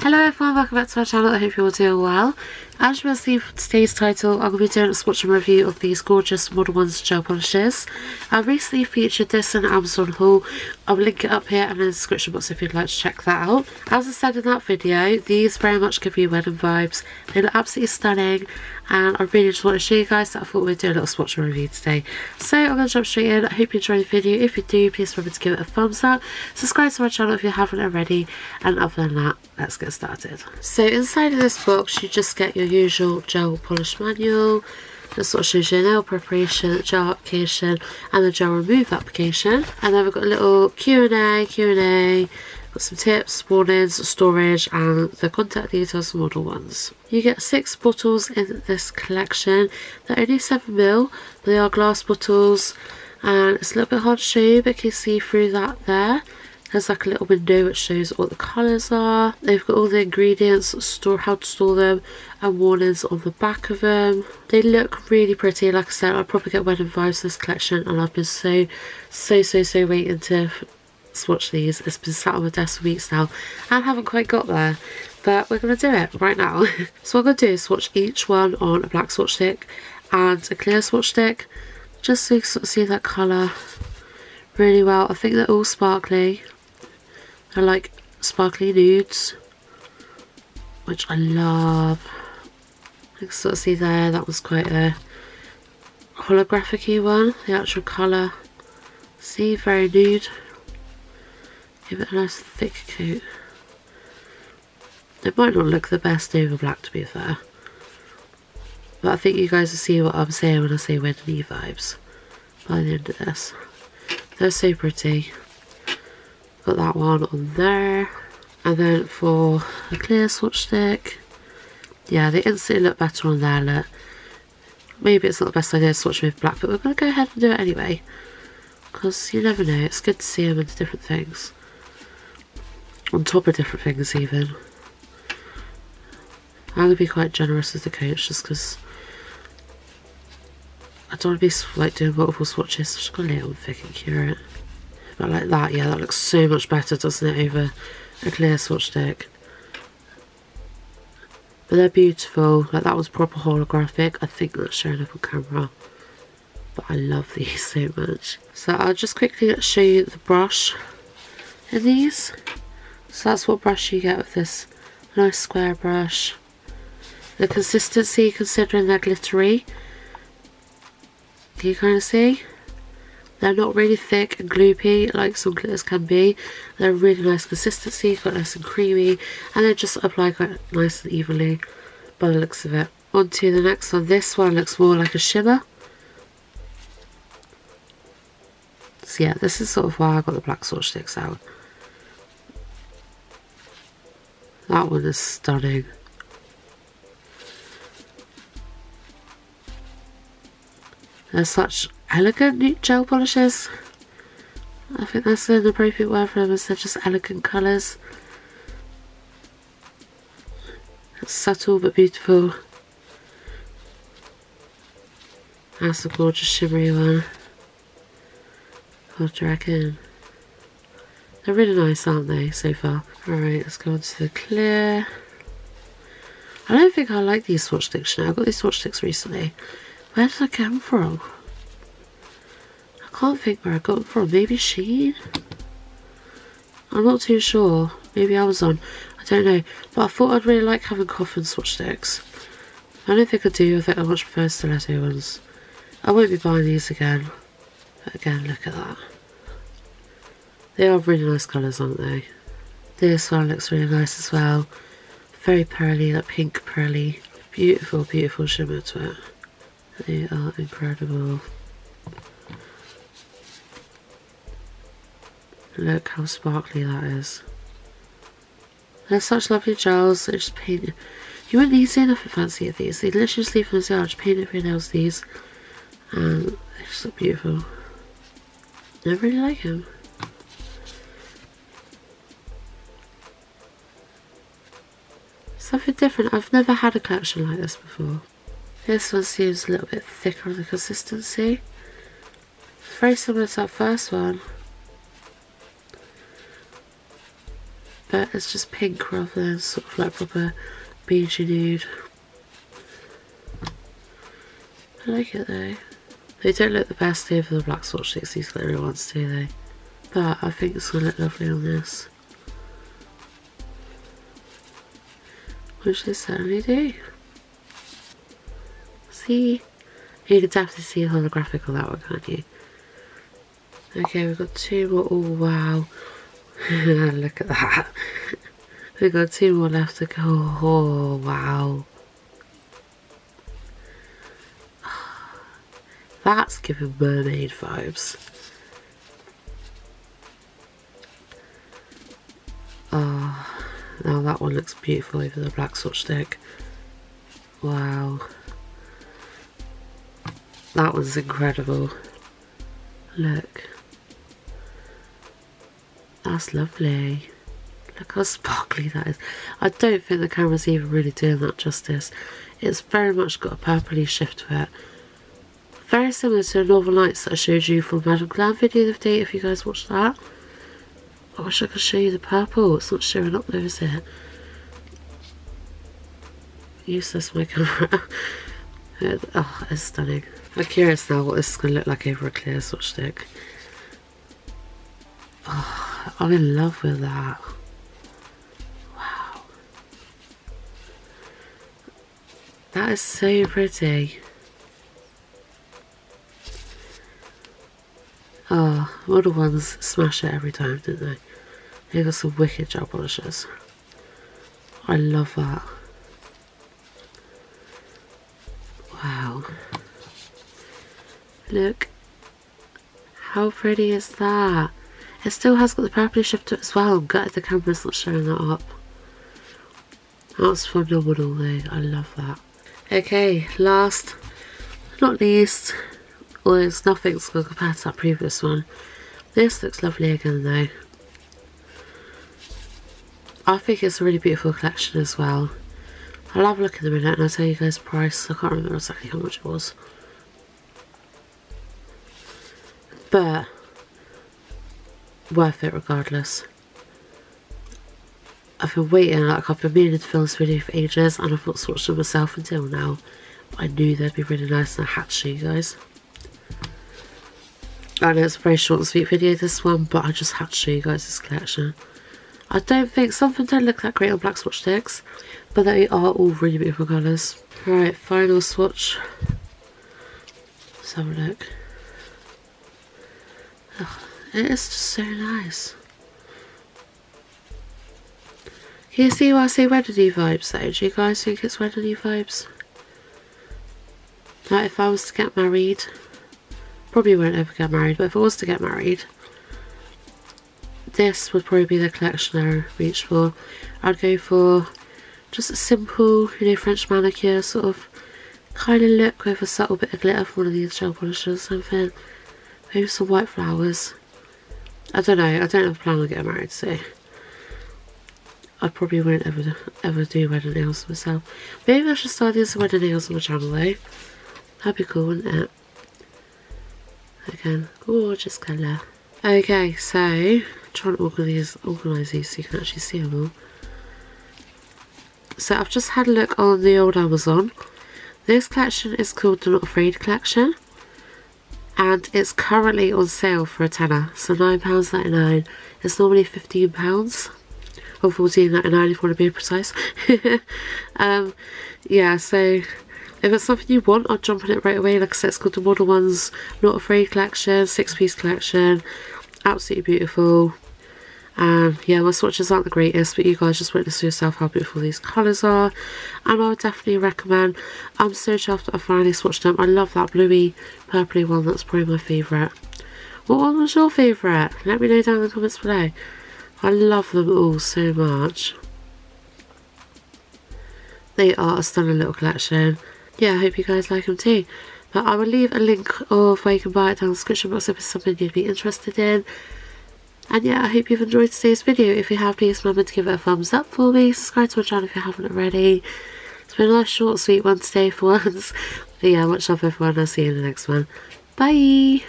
Hello everyone, welcome back to my channel. I hope you're all doing well. As you will see from today's title, I'm going to be doing a swatch and review of these gorgeous Model1's gel polishes. I recently featured this in an Amazon haul. I'll link it up here and in the description box if you'd like to check that out. As I said in that video, these very much give you wedding vibes. They look absolutely stunning and I really just want to show you guys that I thought we'd do a little swatch and review today. So I'm going to jump straight in. I hope you enjoy the video. If you do, please remember to give it a thumbs up. Subscribe to my channel if you haven't already. And other than that, let's get started. So inside of this box you just get your usual gel polish manual. This sort of shows you nail preparation, gel application and the gel remove application. And then we've got a little Q&A, got some tips, warnings, storage and the contact details for Model1s. You get 6 bottles in this collection. They're only 7ml, but they are glass bottles and it's a little bit hard to show you, but you can see through that there. There's like a little window which shows what the colours are. They've got all the ingredients, how to store them, and warnings on the back of them. They look really pretty. Like I said, I'll probably get wedding vibes this collection, and I've been so waiting to swatch these. It's been sat on my desk for weeks now, and haven't quite got there. But we're going to do it right now. So what I'm going to do is swatch each one on a black swatch stick and a clear swatch stick, just so you can sort of see that colour really well. I think they're all sparkly. They're like sparkly nudes, which I love. You can sort of see there, that was quite a holographic-y one, the actual colour. See, very nude. Give it a nice thick coat. It might not look the best over black, to be fair. But I think you guys will see what I'm saying when I say wedding vibes by the end of this. They're so pretty. Got that one on there. And then for a clear swatch stick, yeah, they instantly look better on there. Look, maybe it's not the best idea to swatch with black, but we're going to go ahead and do it anyway, because you never know, it's good to see them into different things, on top of different things even. I'm going to be quite generous with the coats just because I don't want to be like doing multiple swatches. I'm just going to lay it on thick and cure it. But like that, yeah, that looks so much better, doesn't it, over a clear swatch stick. But they're beautiful. Like, that was proper holographic. I think that's showing up on camera. But I love these so much. So I'll just quickly show you the brush in these. So that's what brush you get with this nice square brush. The consistency, considering they're glittery, can you kind of see? They're not really thick and gloopy like some glitters can be. They're really nice consistency, quite nice and creamy, and they just apply quite nice and evenly by the looks of it. On to the next one. This one looks more like a shimmer. So yeah, this is sort of why I got the black swatch sticks out. That one is stunning. They're such elegant new gel polishes. I think that's an appropriate word for them, as they're just elegant colours. It's subtle but beautiful. That's a gorgeous shimmery one. What do you reckon? They're really nice, aren't they, so far? Alright, let's go on to the clear. I don't think I like these swatch sticks now. I got these swatch sticks recently. Where did I get them from? I can't think where I got them from. Maybe Shein? I'm not too sure. Maybe Amazon. I don't know. But I thought I'd really like having coffin swatch sticks. I don't think I do. I think I much prefer stiletto ones. I won't be buying these again. But again, look at that. They are really nice colours, aren't they? This one looks really nice as well. Very pearly, like pink pearly. Beautiful, beautiful shimmer to it. They are incredible. Look how sparkly that is. They're such lovely gels. They just paint. You wouldn't need to see nothing fancy of these. They literally just leave them as they are. Just paint over your nails these, and they just look beautiful. I really like them. Something different. I've never had a collection like this before. This one seems a little bit thicker on the consistency. It's very similar to that first one. but it's just pink rather than sort of like proper beigey nude. I like it though. They don't look the best over the black Swatch sticks, these glittery ones, do they? But I think it's going to look lovely on this. Which they certainly do. See? You can definitely see a holographic on that one, can't you? Okay, we've got 2 more. Oh, wow. Look at that. We've got 2 more left to go. Oh, wow. That's giving mermaid vibes. Oh, now that one looks beautiful over the black Swatch stick. Wow. That one's incredible. Look. That's lovely. Look how sparkly that is. I don't think the camera's even really doing that justice. It's very much got a purpley shift to it. Very similar to the Northern Lights that I showed you from Madame Glam video the other day, if you guys watched that. I wish I could show you the purple. It's not showing up though, is it? Useless, my camera. Oh, it's stunning. I'm curious now what this is going to look like over a clear Swatch stick. Oh, I'm in love with that. Wow. That is so pretty. Oh, Model Ones smash it every time, didn't they? They got some wicked gel polishes. I love that. Wow. Look. How pretty is that? It still has got the purple shift to it as well. I'm gutted the camera's not showing that up. That's phenomenal though. I love that. Okay, last but not least, although nothing's going to compare to that previous one. This looks lovely again though. I think it's a really beautiful collection as well. I'll have a look in a minute and I'll tell you guys the price. I can't remember exactly how much it was. But worth it regardless. I've been waiting, like I've been meaning to film this video for ages and I've not swatched them myself until now. But I knew they'd be really nice and I had to show you guys. I know it's a very short and sweet video this one, but I just had to show you guys this collection. I don't think, some of them don't look that great on black Swatch sticks, but they are all really beautiful colours. Right, final swatch. Let's have a look. Oh, it is just so nice. Can you see why I say wedding-y vibes though? Do you guys think it's wedding-y vibes? Like if I was to get married, probably won't ever get married, but if I was to get married, this would probably be the collection I reach for. I'd go for just a simple, you know, French manicure sort of kind of look with a subtle bit of glitter from one of these gel polishes or something. Maybe some white flowers. I don't know, I don't have a plan on getting married, so I probably won't ever do wedding nails myself. Maybe I should start doing some wedding nails on my channel though. That'd be cool, wouldn't it? Again, gorgeous colour. Okay, so trying to organise these so you can actually see them all. So I've just had a look on the old Amazon. This collection is called the Not Afraid collection, and it's currently on sale for a tenner, so £9.99. It's normally £15 or £14.99 if you want to be precise. Yeah, so if it's something you want, I'll jump on it right away. Like I said, it's called the MODELONES Not Afraid collection, 6-piece collection. Absolutely beautiful. Yeah, my swatches aren't the greatest, but you guys just witness for yourself how beautiful these colours are, and I would definitely recommend. I'm so chuffed that I finally swatched them. I love that bluey, purpley one. That's probably my favourite. What one was your favourite? Let me know down in the comments below. I love them all so much. They are a stunning little collection. Yeah, I hope you guys like them too. But I will leave a link of where you can buy it down in the description box if it's something you'd be interested in. And yeah, I hope you've enjoyed today's video. If you have, please remember to give it a thumbs up for me. Subscribe to my channel if you haven't already. It's been a nice short sweet one today for once. But yeah, much love everyone. I'll see you in the next one. Bye!